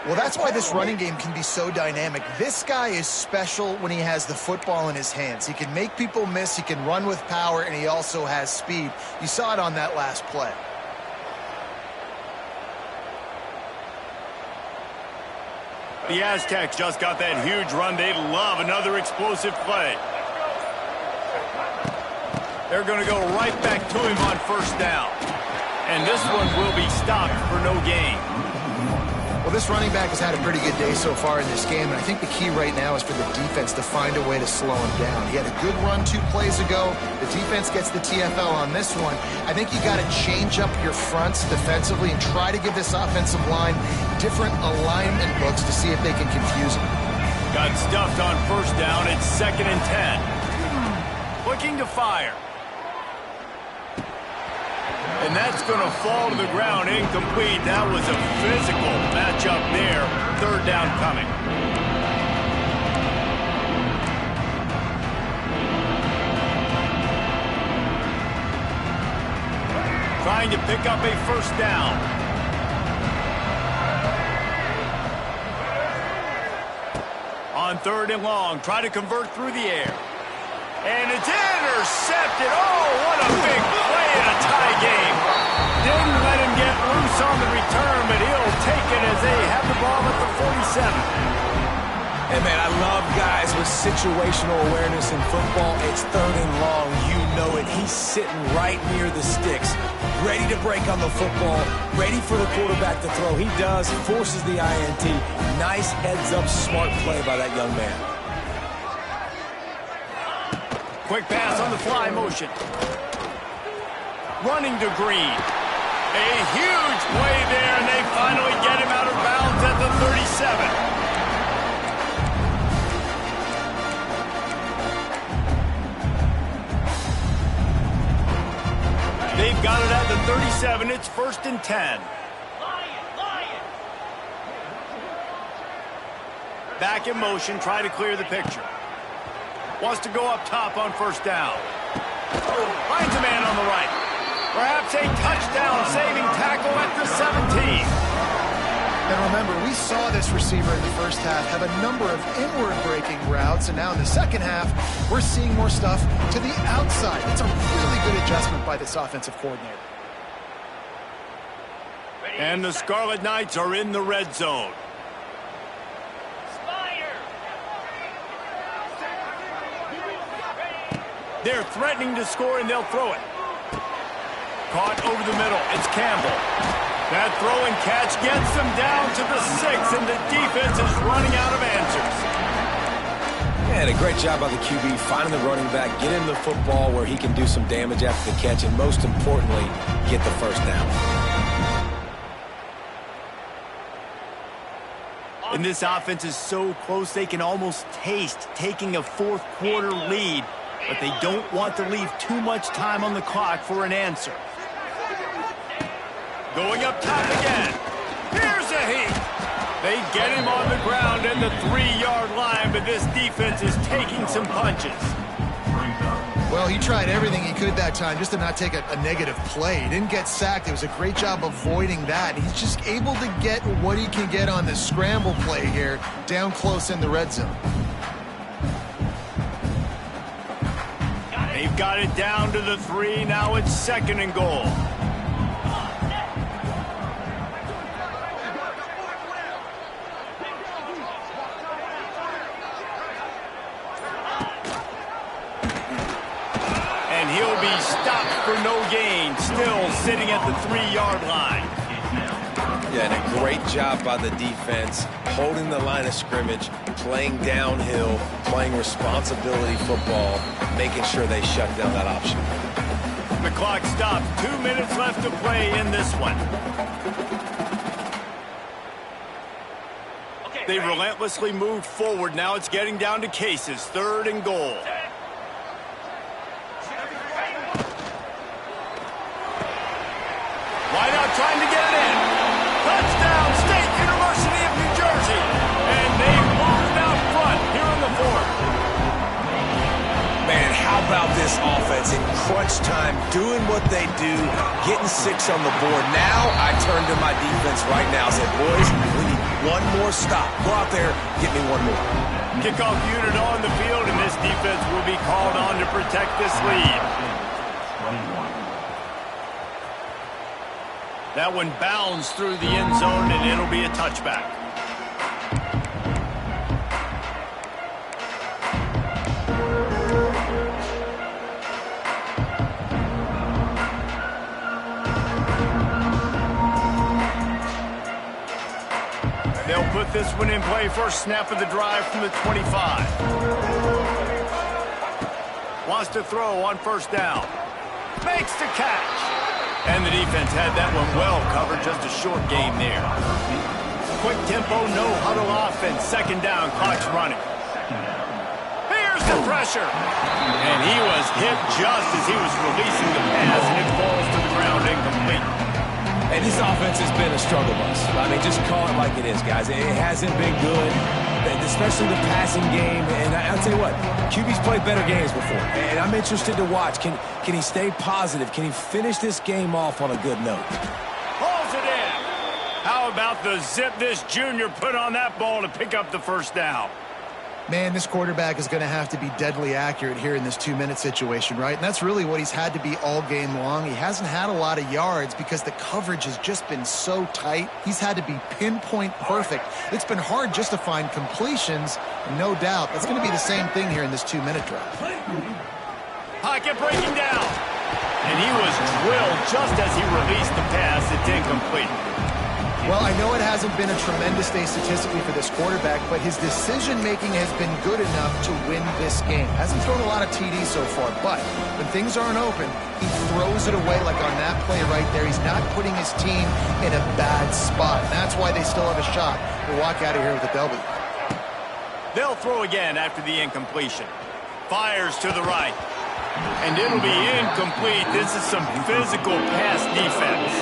Well, that's why this running game can be so dynamic. This guy is special when he has the football in his hands. He can make people miss, he can run with power, and he also has speed. You saw it on that last play. The Aztecs just got that huge run. They'd love another explosive play. They're going to go right back to him on 1st down. And this one will be stopped for no gain. Well, this running back has had a pretty good day so far in this game, and I think the key right now is for the defense to find a way to slow him down. He had a good run 2 plays ago. The defense gets the TFL on this one. I think you got to change up your fronts defensively and try to give this offensive line different alignment looks to see if they can confuse him. Got stuffed on 1st down. It's 2nd and 10. Looking to fire. And that's going to fall to the ground incomplete. That was a physical matchup there. third down coming. Trying to pick up a first down. On third and long, try to convert through the air. And it's intercepted. Oh, what a big play in a tie game. Didn't let him get loose on the return, but he'll take it as they have the ball at the 47. Hey, man, I love guys with situational awareness in football. It's third and long. You know it. He's sitting right near the sticks, ready to break on the football, ready for the quarterback to throw. He does, forces the INT. Nice heads-up, smart play by that young man. Quick pass on the fly motion. Running to Green. A huge play there, and they finally get him out of bounds at the 37. They've got it at the 37. It's 1st and 10. Back in motion, try to clear the picture. Wants to go up top on first down. Finds a man on the right. Perhaps a touchdown-saving tackle at the 17. And remember, we saw this receiver in the first half have a number of inward-breaking routes, and now in the second half, we're seeing more stuff to the outside. It's a really good adjustment by this offensive coordinator. And the Scarlet Knights are in the red zone. They're threatening to score, and they'll throw it. Caught over the middle. It's Campbell. That throw and catch gets them down to the 6, and the defense is running out of answers. And a great job by the QB finding the running back, get him the football where he can do some damage after the catch, and most importantly, get the first down. And this offense is so close they can almost taste taking a fourth-quarter lead, but they don't want to leave too much time on the clock for an answer. Going up top again. Here's a heat. They get him on the ground at the 3-yard line, but this defense is taking some punches. Well, he tried everything he could that time just to not take a negative play. He didn't get sacked. It was a great job avoiding that. He's just able to get what he can get on the scramble play here down close in the red zone. They've got it down to the 3. Now it's 2nd and goal. And he'll be stopped for no gain, still sitting at the 3-yard line. Yeah, and a great job by the defense, holding the line of scrimmage, playing downhill, playing responsibility football, making sure they shut down that option. The clock stops. 2 minutes left to play in this one. They've relentlessly moved forward. Now it's getting down to cases. 3rd and goal. Wide out trying to get it in. Touchdown, State University of New Jersey. And they've moved out front here in the 4th. Man, how about this offense in crunch time, doing what they do, getting 6 on the board. Now I turn to my defense right now and say, boys, we need one more stop. Go out there, get me one more. Kickoff unit on the field, and this defense will be called on to protect this lead. That one bounds through the end zone, and it'll be a touchback. They'll put this one in play. First snap of the drive from the 25. Wants to throw on first down. Makes the catch. And the defense had that one well covered. Just a short game there. Quick tempo, no huddle offense. 2nd down, clock's running. Here's the pressure. And he was hit just as he was releasing the pass, and it falls to the ground incomplete. And this offense has been a struggle bus. I mean, just call it like it is, guys. It hasn't been good, especially the passing game. And I'll tell you what, QB's played better games before. And I'm interested to watch. Can he stay positive? Can he finish this game off on a good note? Pulls it in. How about the zip this junior put on that ball to pick up the first down? Man, this quarterback is going to have to be deadly accurate here in this 2-minute situation, right? And that's really what he's had to be all game long. He hasn't had a lot of yards because the coverage has just been so tight. He's had to be pinpoint perfect. It's been hard just to find completions, no doubt. That's going to be the same thing here in this 2-minute drive. Pocket breaking down. And he was drilled just as he released the pass. It's incomplete. Well, I know it hasn't been a tremendous day statistically for this quarterback, but his decision-making has been good enough to win this game. Hasn't thrown a lot of TDs so far, but when things aren't open, he throws it away like on that play right there. He's not putting his team in a bad spot. And that's why they still have a shot to walk out of here with a W. They'll throw again after the incompletion. Fires to the right. And it'll be incomplete. This is some physical pass defense.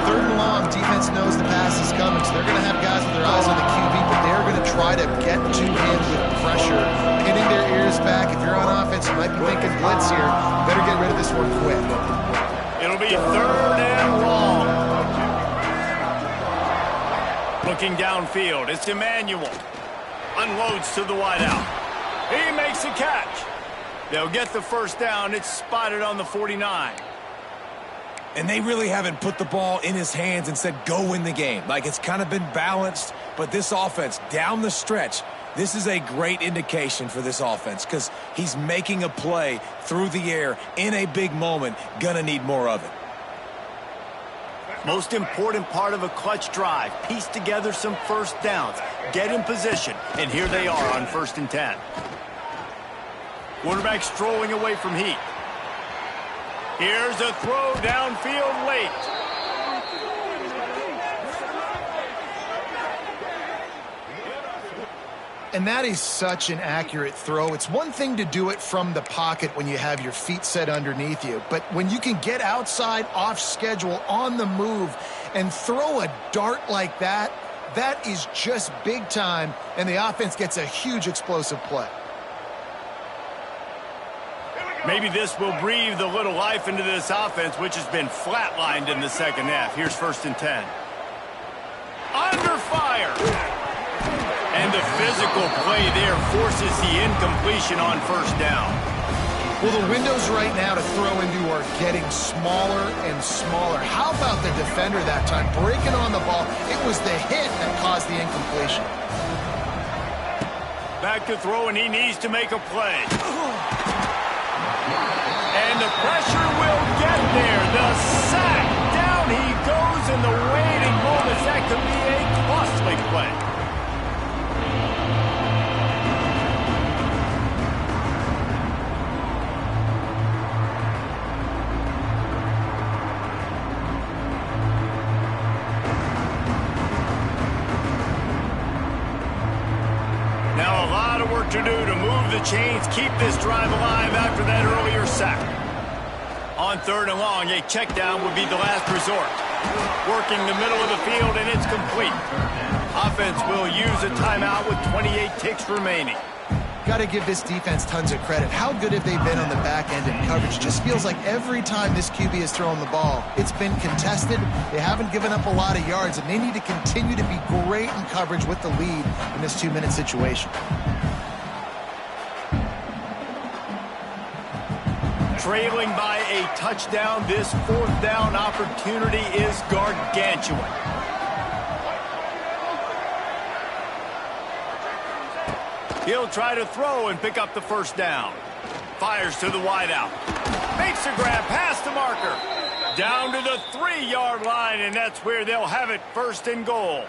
3rd and long, defense knows the pass is coming, so they're going to have guys with their eyes on the QB, but they're going to try to get to him with pressure, pinning their ears back. If you're on offense, you might be thinking blitz here. Better get rid of this one quick. It'll be 3rd and long. Looking downfield, it's Emmanuel. Unloads to the wideout. He makes a catch. They'll get the first down. It's spotted on the 49. And they really haven't put the ball in his hands and said, go win the game. Like, it's kind of been balanced, but this offense, down the stretch, this is a great indication for this offense because he's making a play through the air in a big moment. Gonna need more of it. Most important part of a clutch drive. Piece together some first downs. Get in position. And here they are on 1st and 10. Quarterback strolling away from heat. Here's a throw downfield late. And that is such an accurate throw. It's one thing to do it from the pocket when you have your feet set underneath you, but when you can get outside, off schedule, on the move, and throw a dart like that, that is just big time, and the offense gets a huge explosive play. Maybe this will breathe a little life into this offense, which has been flatlined in the second half. Here's 1st and 10. Under fire. And the physical play there forces the incompletion on 1st down. Well, the windows right now to throw into are getting smaller and smaller. How about the defender that time? Breaking on the ball. It was the hit that caused the incompletion. Back to throw, and he needs to make a play. And the pressure will get there. The sack. Down he goes in the waiting moments. That could be a costly play. Now a lot of work to do to move the chains, keep this drive alive after that earlier sack. On 3rd and long, a check down would be the last resort. Working the middle of the field, and it's complete. Offense will use a timeout with 28 ticks remaining. Got to give this defense tons of credit. How good have they been on the back end in coverage? Just feels like every time this QB has thrown the ball, it's been contested. They haven't given up a lot of yards, and they need to continue to be great in coverage with the lead in this 2-minute situation. Trailing by a touchdown, this 4th down opportunity is gargantuan. He'll try to throw and pick up the first down. Fires to the wideout. Makes a grab past the marker. Down to the 3-yard line, and that's where they'll have it, 1st and goal.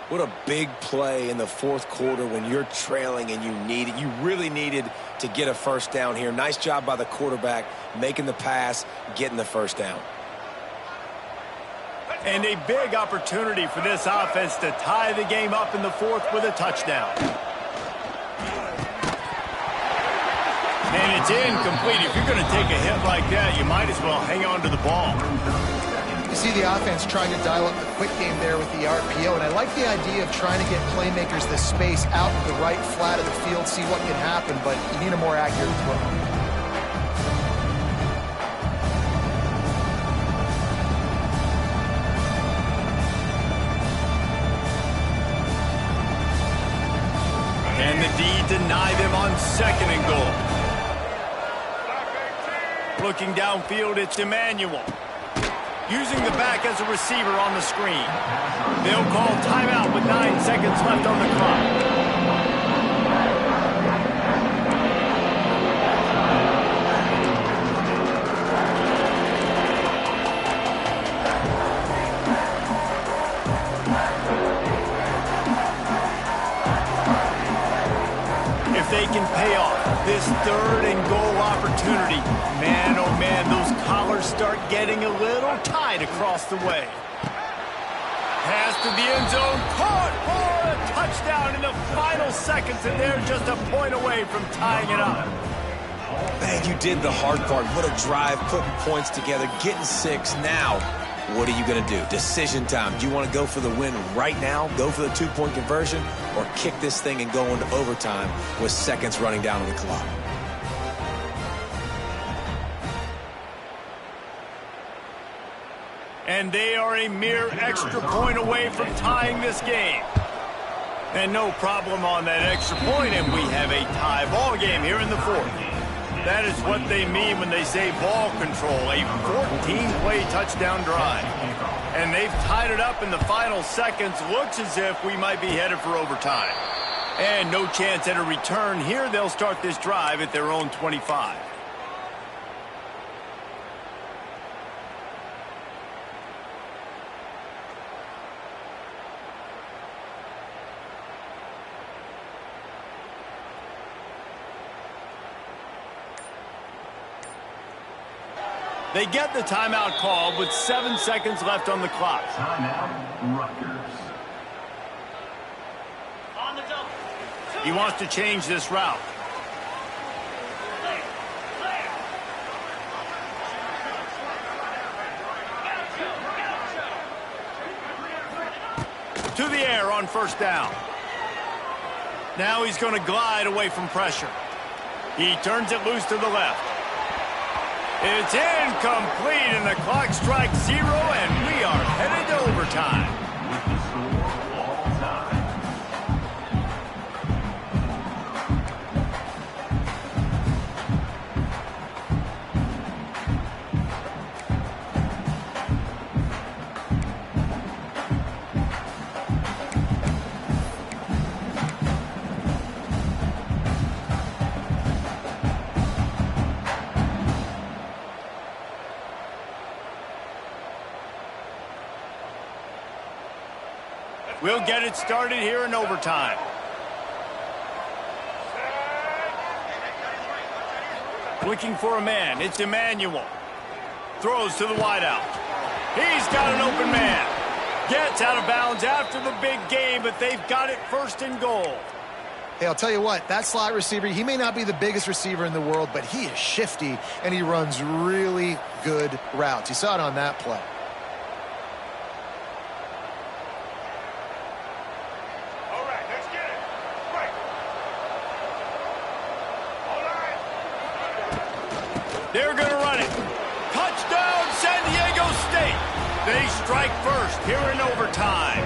What a big play in the 4th quarter when you're trailing and you really needed to get a first down here. Nice job by the quarterback making the pass, getting the first down. And a big opportunity for this offense to tie the game up in the 4th with a touchdown. And it's incomplete. If you're going to take a hit like that, you might as well hang on to the ball. You see the offense trying to dial up the quick game there with the RPO, and I like the idea of trying to get playmakers the space out to the right flat of the field, see what can happen, but you need a more accurate throw. And the D deny them on 2nd and goal. Looking downfield, it's Emmanuel. Using the back as a receiver on the screen. They'll call timeout with 9 seconds left on the clock. They can pay off this 3rd and goal opportunity. Man, oh man, those collars start getting a little tight across the way. Pass to the end zone, caught for a touchdown in the final seconds, and they're just a point away from tying it up. Man, you did the hard part. What a drive, putting points together, getting 6. Now, what are you going to do? Decision time. Do you want to go for the win right now, go for the 2-point conversion, or kick this thing and go into overtime with seconds running down on the clock? And they are a mere extra point away from tying this game. And no problem on that extra point, and we have a tie ball game here in the 4th. That is what they mean when they say ball control, a 14-play touchdown drive. And they've tied it up in the final seconds. Looks as if we might be headed for overtime. And no chance at a return here. They'll start this drive at their own 25. They get the timeout called with 7 seconds left on the clock. Timeout, Rutgers. He wants to change this route. To the air on 1st down. Now he's going to glide away from pressure. He turns it loose to the left. It's incomplete, and the clock strikes 0, and we are headed to overtime. With the score all time. We'll get it started here in overtime. Looking for a man. It's Emmanuel. Throws to the wideout. He's got an open man. Gets out of bounds after the big game, but they've got it 1st and goal. Hey, I'll tell you what, that slot receiver, he may not be the biggest receiver in the world, but he is shifty, and he runs really good routes. You saw it on that play. They're going to run it. Touchdown, San Diego State. They strike first here in overtime.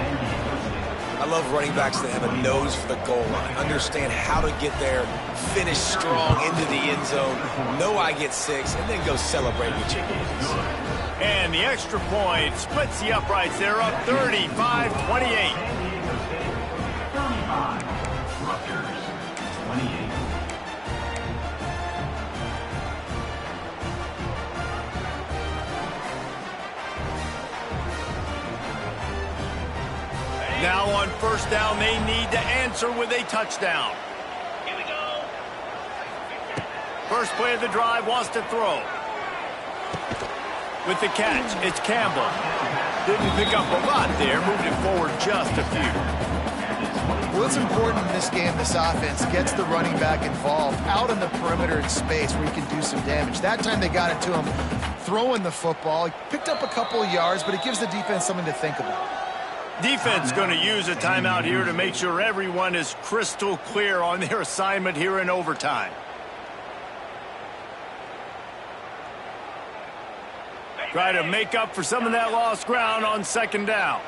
I love running backs that have a nose for the goal line. Understand how to get there, finish strong into the end zone, know I get 6, and then go celebrate with your boys. And the extra point splits the uprights. They're up 35-28. 35. Rutgers, 28. Now on 1st down, they need to answer with a touchdown. Here we go. First play of the drive, wants to throw. With the catch, it's Campbell. Didn't pick up a lot there, moved it forward just a few. Well, it's important in this game, this offense gets the running back involved out on the perimeter in space where he can do some damage. That time they got it to him throwing the football. He picked up a couple of yards, but it gives the defense something to think about. Defense going to use a timeout here to make sure everyone is crystal clear on their assignment here in overtime. Try to make up for some of that lost ground on second down.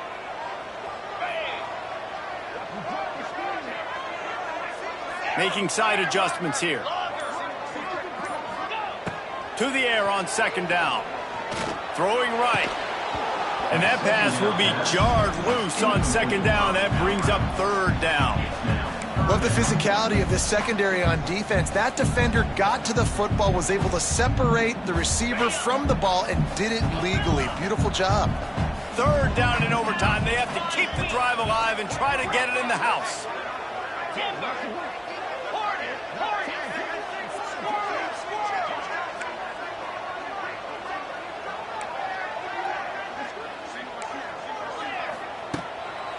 Making side adjustments here. To the air on second down. Throwing right. And that pass will be jarred loose on second down. That brings up third down. Love the physicality of this secondary on defense. That defender got to the football, was able to separate the receiver from the ball, and did it legally. Beautiful job. Third down in overtime. They have to keep the drive alive and try to get it in the house.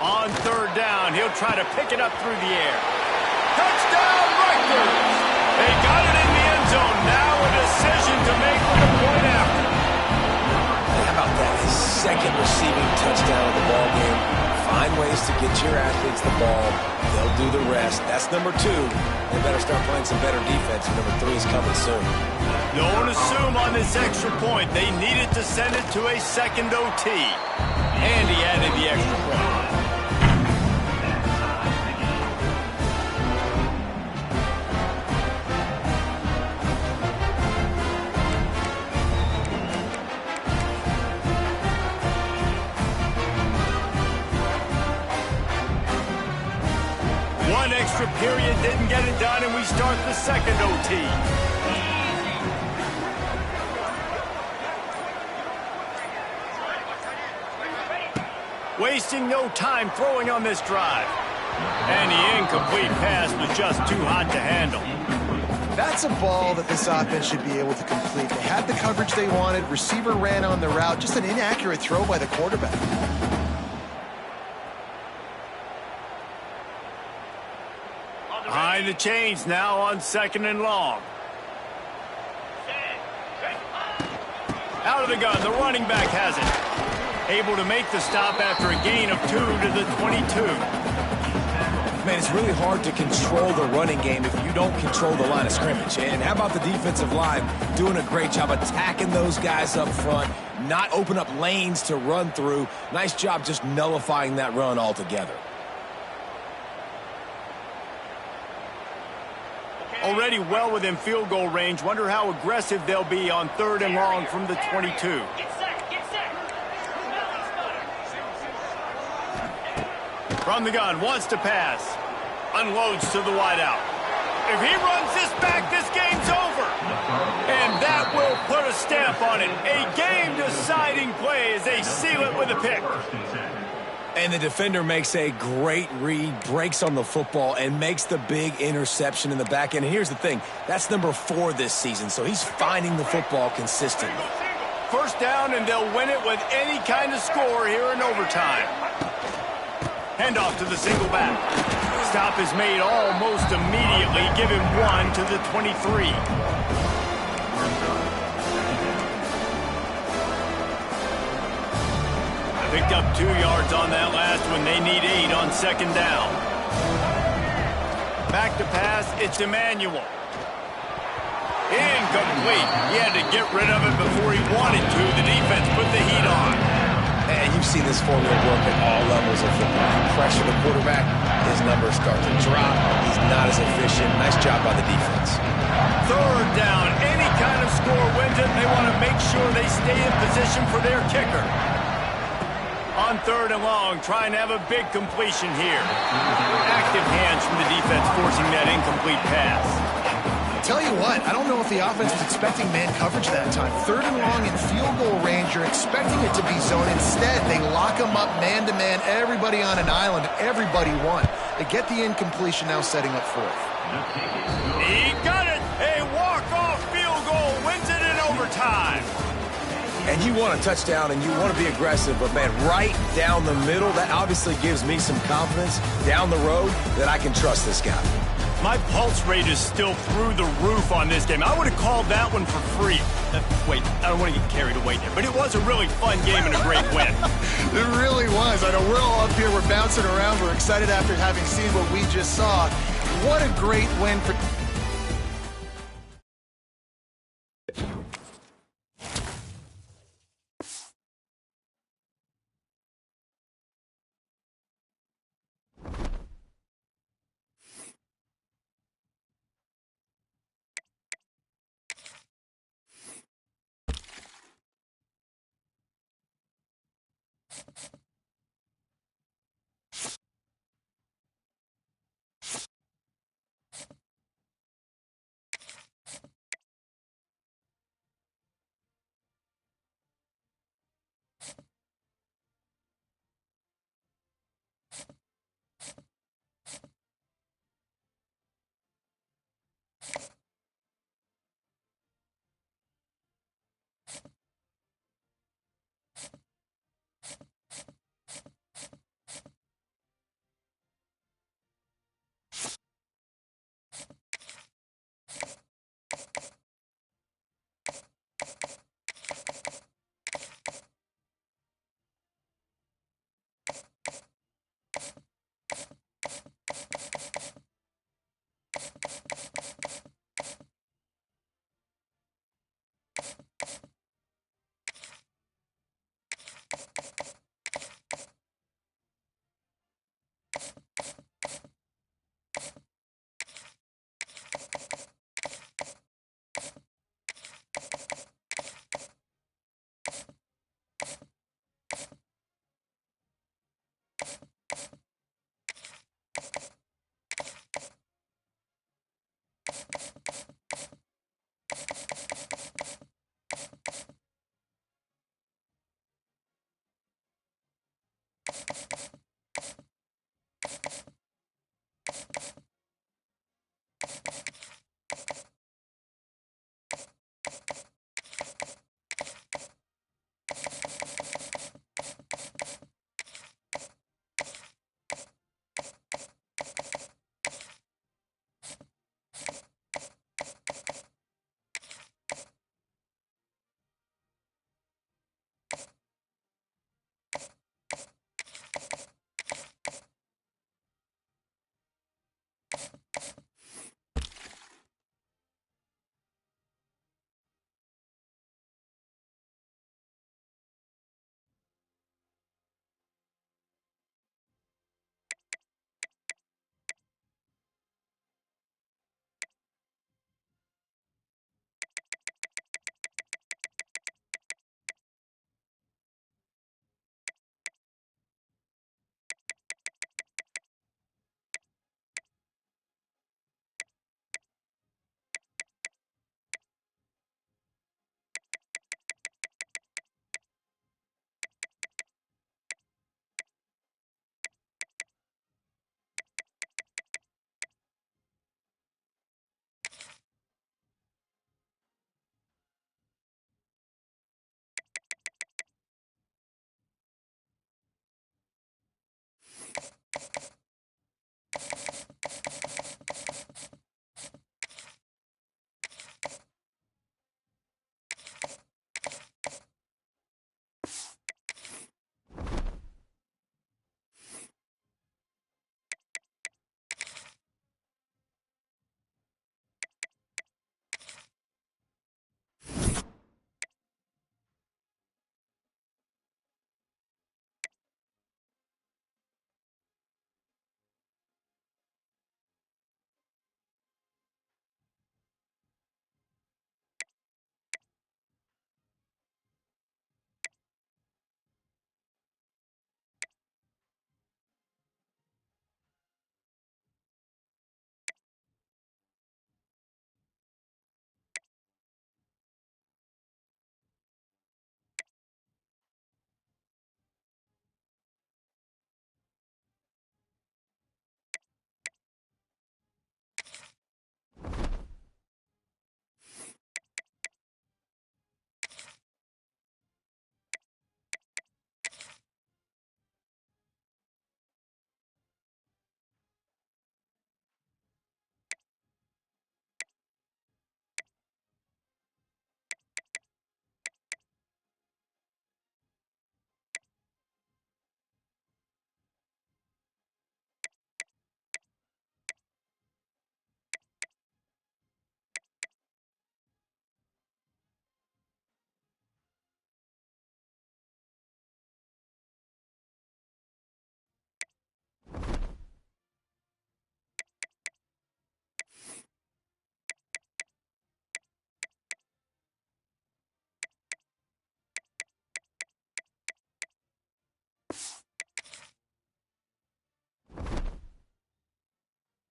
On third down, he'll try to pick it up through the air. Touchdown, Rutgers! They got it in the end zone. Now a decision to make with the point after. How about that? His second receiving touchdown of the ball game. Find ways to get your athletes the ball. They'll do the rest. That's number 2. They better start playing some better defense. Number 3 is coming soon. Don't assume on this extra point. They needed to send it to a second OT. And he added the extra point. One extra period didn't get it done, and we start the second OT. Wasting no time throwing on this drive. And the incomplete pass was just too hot to handle. That's a ball that this offense should be able to complete. They had the coverage they wanted. Receiver ran on the route. Just an inaccurate throw by the quarterback. Behind the chains now on second and long. Out of the gun, the running back has it. Able to make the stop after a gain of 2 to the 22. Man, it's really hard to control the running game if you don't control the line of scrimmage. And how about the defensive line doing a great job attacking those guys up front, not open up lanes to run through. Nice job just nullifying that run altogether. Already well within field goal range. Wonder how aggressive they'll be on third and long from the 22. From the gun, wants to pass. Unloads to the wideout. If he runs this back, this game's over. And that will put a stamp on it. A game-deciding play as they seal it with a pick. And the defender makes a great read, breaks on the football, and makes the big interception in the back end. And here's the thing, that's number 4 this season, so he's finding the football consistently. First down, and they'll win it with any kind of score here in overtime. Handoff to the single back. Stop is made almost immediately. Give him 1 to the 23. Picked up 2 yards on that last one. They need 8 on second down. Back to pass. It's Emmanuel. Incomplete. He had to get rid of it before he wanted to. The defense put the heat on. And you've seen this formula work at all levels of football. You pressure the quarterback, his numbers start to drop. He's not as efficient. Nice job by the defense. Third down. Any kind of score wins it. They want to make sure they stay in position for their kicker. On third and long, trying to have a big completion here. Active hands from the defense forcing that incomplete pass. Tell you what, I don't know if the offense was expecting man coverage that time. Third and long in field goal range, you're expecting it to be zone. Instead, they lock them up man-to-man, everybody on an island, everybody won. They get the incompletion, now setting up fourth. He got it! A walk-off field goal wins it in overtime. And you want a touchdown and you want to be aggressive, but man, right down the middle, that obviously gives me some confidence down the road that I can trust this guy. My pulse rate is still through the roof on this game. I would have called that one for free. Wait, I don't want to get carried away there, but it was a really fun game and a great win. It really was. I know we're all up here, we're bouncing around, we're excited after having seen what we just saw. What a great win for...